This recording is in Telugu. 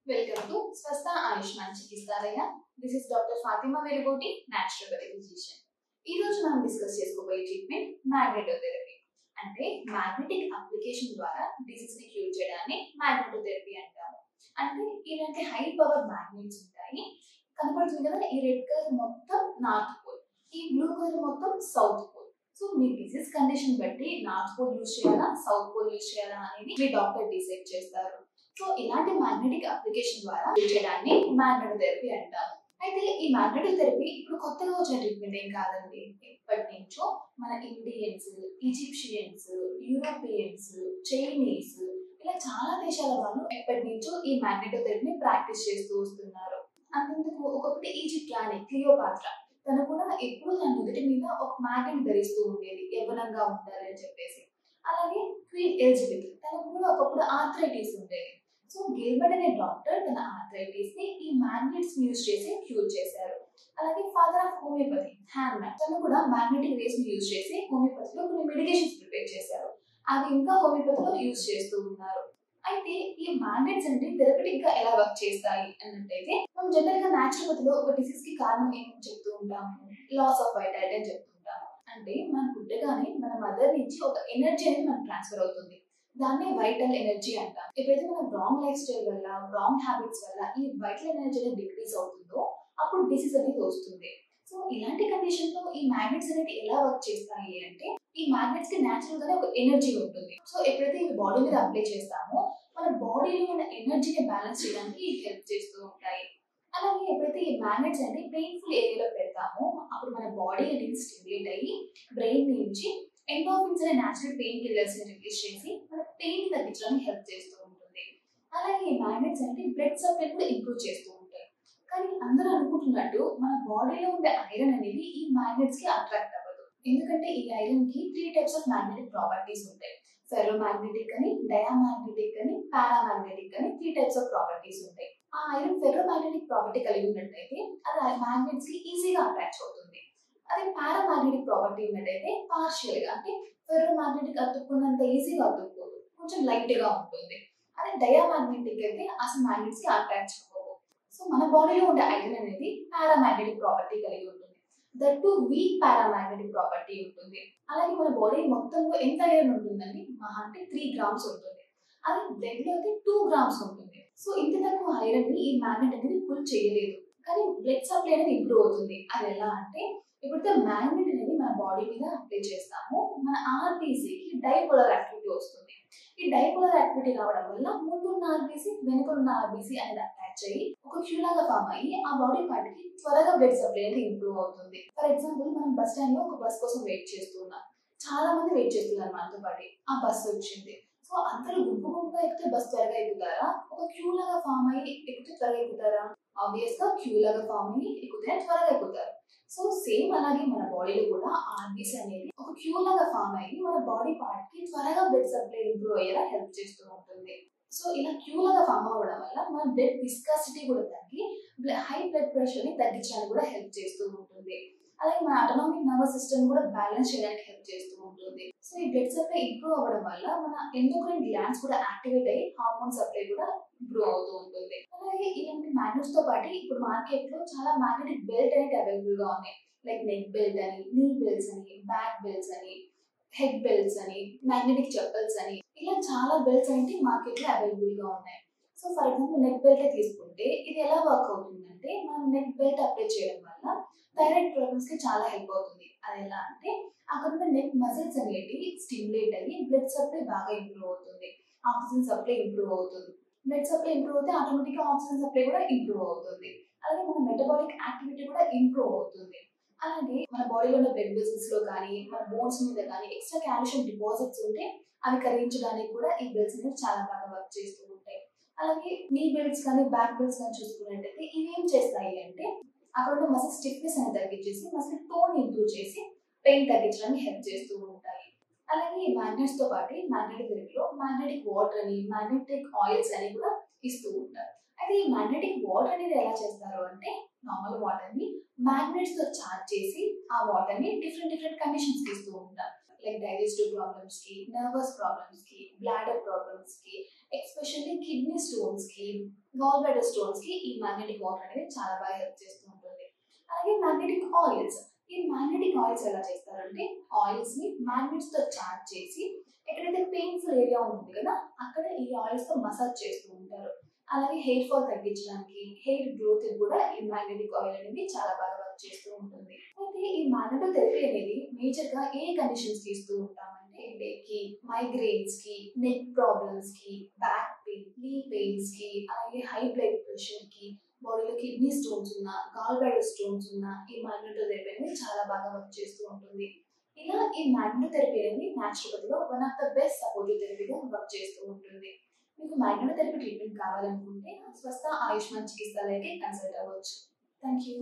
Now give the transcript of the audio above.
Welcome to Swastha Ayushman Chikitsalaya. This is Dr. Fatima Verigoti, naturopathy physician. ఈ రోజు మనం డిస్కస్ చేసుకోబోయే ట్రీట్మెంట్ మ్యాగ్నెటోథెరపీ. అంటే మ్యాగ్నెటిక్ అప్లికేషన్ ద్వారా డిసీజ్ ని క్యూర్ చేయడాన్ని మ్యాగ్నెటోథెరపీ అంటాము. అంటే ఇలాంటి హై పవర్ మ్యాగ్నెట్స్ ఉంటాయి. కనపడుతుంది కదా, ఈ రెడ్ కలర్ మొత్తం నార్త్ పోల్, ఈ బ్లూ కలర్ మొత్తం సౌత్ పోల్. సో మీ డిసీజ్ కండిషన్ బట్టి నార్త్ పోల్ యూజ్ చేయాలా, సౌత్ పోల్ యూజ్ చేయాలా అనేది మీ డాక్టర్ డిసైడ్ చేస్తారు. సో ఇలాంటి మ్యాగ్నెటిక్ అప్లికేషన్ ద్వారా చేయడాన్ని మ్యాగ్నెటోథెరపీ అంటాము. అయితే ఈ మ్యాగ్నెటోథెరపీ ఇప్పుడు కొత్తగా వచ్చిన ట్రీట్మెంట్ ఏం కాదండి. ఇప్పటి నుంచో మన ఇండియన్స్, ఈజిప్షియన్స్, యూరోపియన్స్, చైనీస్ ఇలా చాలా దేశాల వాళ్ళు ఎప్పటి నుంచో ఈ మ్యాగ్నెటోథెరపీని ప్రాక్టీస్ చేస్తూ వస్తున్నారు. అంతెందుకు ఒకప్పుడు ఈజిప్ట్ రాణి క్లియోపాత్రా తను కూడా ఎప్పుడు తన నుదుటి మీద ఒక మ్యాగ్నెట్ ధరిస్తూ ఉండేది యవ్వనంగా ఉండాలని చెప్పేసి. అలాగే క్వీన్ ఎలిజబెత్ తనకు కూడా ఒకప్పుడు ఆర్థరైటిస్ ఉండేది. సో గిల్బర్ట్ అనే డాక్టర్ తన ఆర్థరైటిస్ ని ఈ మ్యాగ్నెట్స్ యూజ్ చేసి క్యూర్ చేశారు. అలాగే ఫాదర్ ఆఫ్ హోమియోపతి హ్యాన్మ్యాన్ తను కూడా మ్యాగ్నెటిక్ రేస్ ని యూజ్ చేసి హోమియోపతిలో కొన్ని మెడికేషన్స్ ప్రిపేర్ చేశారు. అవి ఇంకా హోమియోపతిలో యూజ్ చేస్తూ ఉన్నారు. అయితే ఈ మ్యాగ్నెట్స్ అంటే థెరపటిక్ గా ఎలా వర్క్ చేస్తాయి అన్నట్టయితే మనం జనరల్ గా న్యాచురోపతిలో ఒక డిసీజ్ కి కారణం ఏమని చెప్తూ ఉంటాము, లాస్ ఆఫ్ వైటాలిటీ అని చెప్తుంటాము. అంటే మనం పుట్టగానే మన మదర్ నుంచి ఒక ఎనర్జీ అనేది మనకు ట్రాన్స్ఫర్ అవుతుంది. దాన్నే వైటల్ ఎనర్జీ అంటాం. ఎప్పుడైతే మనం రాంగ్ లైఫ్ స్టైల్ వల్ల, రాంగ్ హ్యాబిట్స్ వల్ల ఈ వైటల్ ఎనర్జీ అనేది డిక్రీజ్ అవుతుందో అప్పుడు డిసీజ్ అనేది వస్తుంది. సో ఇలాంటి కండిషన్ లో ఈ మ్యాగ్నెట్స్ అనేది ఎలా వర్క్ చేస్తాయి అంటే, ఈ మ్యాగ్నెట్స్ కి న్యాచురల్ గానే ఒక ఎనర్జీ ఉంటుంది. సో ఎప్పుడైతే ఈ బాడీ మీద అప్లై చేస్తామో మన బాడీలో ఉన్న ఎనర్జీని బ్యాలెన్స్ చేయడానికి హెల్ప్ చేస్తూ ఉంటాయి. అలాగే ఎప్పుడైతే ఈ మ్యాగ్నెట్స్ అనేది పెయిన్ఫుల్ ఏరియాలో పెడతామో అప్పుడు మన బాడీ అనేది స్టిమ్యులేట్ అయ్యి బ్రెయిన్ నుంచి ఎండోర్ఫిన్స్ అనే న్యాచురల్ పెయిన్ కిల్లర్స్ ని రిలీజ్ చేసి మన పెయిన్ తగ్గించడానికి హెల్ప్ చేస్తూ ఉంటుంది. అలాగే ఈ మ్యాగ్నెట్స్ అంటే బ్లడ్ సప్లై కూడా ఇంప్రూవ్ చేస్తూ ఉంటాయి. కానీ అందరూ అనుకుంటున్నట్టు మన బాడీలో ఉండే ఐరన్ అనేది ఈ మ్యాగ్నెట్స్ కి అట్రాక్ట్ అవ్వదు. ఎందుకంటే ఈ ఐరన్ కి 3 టైప్స్ ఆఫ్ మ్యాగ్నెటిక్ ప్రాపర్టీస్ ఉంటాయి. ఫెర్రో మ్యాగ్నెటిక్ అని, డయామాగ్నెటిక్ అని, పారామాగ్నెటిక్ అని 3 టైప్స్ ఆఫ్ ప్రాపర్టీస్ ఉంటాయి. ఆ ఐరన్ ఫెర్రో మ్యాగ్నెటిక్ ప్రాపర్టీ కలిగి ఉన్నట్టయితే అది మ్యాగ్నెట్స్ కి ఈజీగా అటాచ్ అవుతుంది. అదే పారామాగ్నెటిక్ ప్రాపర్టీ ఉన్నట్టయితే పార్షియల్ గా, అంటే ఫెర్రో మ్యాగ్నెటిక్ అతుక్కున్నంత ఈజీగా అతుక్కోదు, కొంచెం లైట్ గా ఉంటుంది. అదే డయామాగ్నెటిక్ అయితే అసలు మ్యాగ్నెట్స్ కి అటాచ్ అవ్వవు. సో మన బాడీలో ఉండే ఐరన్ అనేది పారామాగ్నెటిక్ ప్రాపర్టీ కలిగి ఉంటుంది. That to week paramagnetic property ఉంటుంది. అలాగే మన బాడీ మొత్తంలో ఎంత ఐరన్ ఉంటుందండి, మహా అంటే 3 గ్రామ్స్ ఉంటుంది. అది బ్లడ్ లో అయితే 2 గ్రామ్స్ ఉంటుంది. సో ఇంత తక్కువ ఐరన్ ని ఈ మ్యాగ్నెట్ అనేది పుల్ చేయలేదు. కానీ బ్లడ్ సప్లై అనేది ఇంప్రూవ్ అవుతుంది. అది ఎలా అంటే, ఎప్పుడైతే మ్యాగ్నెట్ అనేది మన బాడీ మీద అప్లై చేస్తామో మన ఆర్బీసీకి డైపోలర్ యాక్టివిటీ వస్తుంది. ఈ డైపోలర్ యాక్టివిటీ రావడం వల్ల ముందున్న ఆర్బీసీ వెనుకలున్న ఆర్బీసీ అనేది అటాచ్ అయ్యి ఒక క్యూ లాగా ఫామ్ అయ్యి ఆ బాడీ పార్ట్ కి త్వరగా బ్లడ్ సప్లై అనేది ఇంప్రూవ్ అవుతుంది. ఫర్ ఎగ్జాంపుల్ మనం బస్ స్టాండ్ లో ఒక బస్ కోసం వెయిట్ చేస్తున్నాం. చాలా మంది వెయిట్ చేస్తున్నారు మనతో పాటు. ఆ బస్ వచ్చింది. సో అందరూ గుంపు గుంపుగా ఎక్కితే బస్ త్వరగా ఎక్కుతారా, ఒక క్యూ లాగా ఫామ్ అయ్యి ఎక్కితే త్వరగా ఎక్కుతారా? ఆబ్వియస్ గా క్యూ లాగా ఫామ్ అయ్యి ఎక్కితే త్వరగా ఎక్కుతారు. సో సేమ్ అలాగే మన బాడీలో కూడా ఆర్బీసీ అనేది ఒక క్యూ లాగా ఫామ్ అయ్యి మన బాడీ పార్ట్ కి త్వరగా బ్లడ్ సప్లై ఇంప్రూవ్ అయ్యేలా హెల్ప్ చేస్తూ ఉంటుంది. సో ఇలా క్యూ లాగా ఫామ్ అవ్వడం వల్ల మన బ్లడ్ విస్కాసిటీ కూడా తగ్గి హై బ్లడ్ ప్రెషర్ ని తగ్గించడానికి కూడా హెల్ప్ చేస్తూ ఉంటుంది. అలాగే మన ఆటోనామిక్ నర్వస్ సిస్టమ్ కూడా బ్యాలెన్స్ చేయడానికి హెల్ప్ చేస్తూ ఉంటుంది. సో ఈ బ్లడ్ సప్లై ఇంప్రూవ్ అవ్వడం వల్ల మన ఎండోక్రైన్ గ్లాండ్స్ కూడా యాక్టివేట్ అయ్యి హార్మోన్ సప్లై కూడా ఇంప్రూవ్ అవుతూ ఉంటుంది. అలాగే ఇలాంటి మ్యాగ్నెట్స్ తో పాటు ఇప్పుడు మార్కెట్ లో చాలా మ్యాగ్నెటిక్ బెల్ట్ అనేది అవైలబుల్ గా ఉన్నాయి. లైక్ నెక్ బెల్ట్ అని, నీ బెల్ట్స్ అని, బ్యాక్ బెల్ట్స్ అని, హెడ్ బెల్ట్స్ అని, మ్యాగ్నెటిక్ చెప్పల్స్ అని, ఇలా చాలా బెల్ట్స్ అనేవి మార్కెట్ లో అవైలబుల్ గా ఉన్నాయి. So for example neck belt తీసుకుంటే ఇది ఎలా వర్క్ అవుతుందంటే, మనం నెక్ బెల్ట్ అప్లై చేయడం వల్ల థైరాయిడ్ ప్రాబ్లమ్స్ కి చాలా హెల్ప్ అవుతుంది. అది ఎలా అంటే అక్కడ ఉన్న నెక్ మజిల్స్ అనేవి స్టిమ్యులేట్ అయ్యి బ్లడ్ సప్లై బాగా ఇంప్రూవ్ అవుతుంది. ఆక్సిజన్ సప్లై ఇంప్రూవ్ అవుతుంది. బ్లడ్ సప్లై ఇంప్రూవ్ అవుతే ఆటోమేటిక్ గా ఆక్సిజన్ సప్లై కూడా ఇంప్రూవ్ అవుతుంది. అలాగే మన మెటబాలిక్ యాక్టివిటీ కూడా ఇంప్రూవ్ అవుతుంది. అలాగే మన బాడీలో ఉన్న బ్లడ్ వెసల్స్ లో కానీ, మన బోన్స్ మీద కానీ ఎక్స్ట్రా కాల్షియం డిపాజిట్స్ ఉంటే అవి కరిగించడానికి కూడా ఈ బెల్ట్స్ అనేవి చాలా బాగా వర్క్ చేస్తూ ఉంటాయి. అలాగే నీ బెల్ట్స్ కానీ, బ్యాక్ బెల్ట్స్ కానీ చూసుకున్నట్టయితే ఇవి ఏం చేస్తాయి అంటే అక్కడ ఉన్న మసిల్ స్టిఫ్నెస్ అనేది తగ్గించేసి మసిల్ టోన్ ఇంప్రూవ్ చేసి పెయిన్ తగ్గించడానికి హెల్ప్ చేస్తూ ఉంటాయి. అలాగే ఈ మ్యాగ్నెట్స్ తో పాటు మ్యాగ్నెటిక్ థెరపీలో మ్యాగ్నెటిక్ వాటర్ అని, మ్యాగ్నెటిక్ ఆయిల్స్ అని కూడా ఇస్తూ ఉంటారు. అయితే ఈ మ్యాగ్నెటిక్ వాటర్ అనేది ఎలా చేస్తారు అంటే, నార్మల్ వాటర్ ని మ్యాగ్నెట్స్ తో చార్జ్ చేసి ఆ వాటర్ ని డిఫరెంట్ కండిషన్స్ కి ఇస్తూ ఉంటారు. లైక్ డైజెస్టివ్ ప్రాబ్లమ్స్ కి, నర్వస్ ప్రాబ్లమ్స్ కి, బ్లాడర్ ప్రాబ్లమ్స్ కి, ఎస్పెషల్లీ కిడ్నీ స్టోన్స్ కి, గాల్ బ్లాడర్ స్టోన్స్ కి ఈ మ్యాగ్నెటిక్ వాటర్ అనేది చాలా బాగా హెల్ప్ చేస్తూ ఉంటుంది. అలాగే మ్యాగ్నెటిక్ ఆయిల్స్, ఈ మ్యాగ్నెటిక్ ఆయిల్స్ ఎలా చేస్తారంటే ఆయిల్స్ ని మ్యాగ్నెట్స్ తో చార్జ్ చేసి ఎక్కడైతే పెయిన్ఫుల్ ఏరియా ఉంటుంది కదా అక్కడ ఈ ఆయిల్స్ తో మసాజ్ చేస్తూ ఉంటారు. అలాగే హెయిర్ ఫాల్ తగ్గించడానికి, హెయిర్ గ్రోత్ కూడా ఈ మ్యాగ్నెటిక్ ఆయిల్ అనేది చాలా బాగా వర్క్ చేస్తూ ఉంటుంది. అయితే ఈ మ్యాగ్నెటోథెరపీ అనేది మేజర్ గా ఏ కండిషన్స్ కి ఇస్తూ ఉంటామంటే హెడేక్ కి, మైగ్రేన్స్ కి, నెక్ ప్రాబ్లమ్స్ కి, బ్యాక్ పెయిన్, నీ పెయిన్స్ కి, అలాగే హై బ్లడ్ ప్రెషర్ కి, బాడీలో కిడ్నీ స్టోన్స్ ఉన్నా, గాల్ బ్లాడర్ స్టోన్స్ ఉన్నా ఈ మ్యాగ్నెటోథెరపీ అనేది చాలా బాగా వర్క్ చేస్తూ ఉంటుంది. ఇలా ఈ మ్యాగ్నెటోథెరపీ అనేది న్యాచురోపతిలో one of the best supportive థెరపీగా వర్క్ చేస్తూ ఉంటుంది. మీకు మ్యాగ్నెటోథెరపీ ట్రీట్మెంట్ కావాలనుకుంటే స్వస్థ ఆయుష్మాన్ చికిత్సాలయకి కన్సల్ట్ అవ్వచ్చు. Thank you.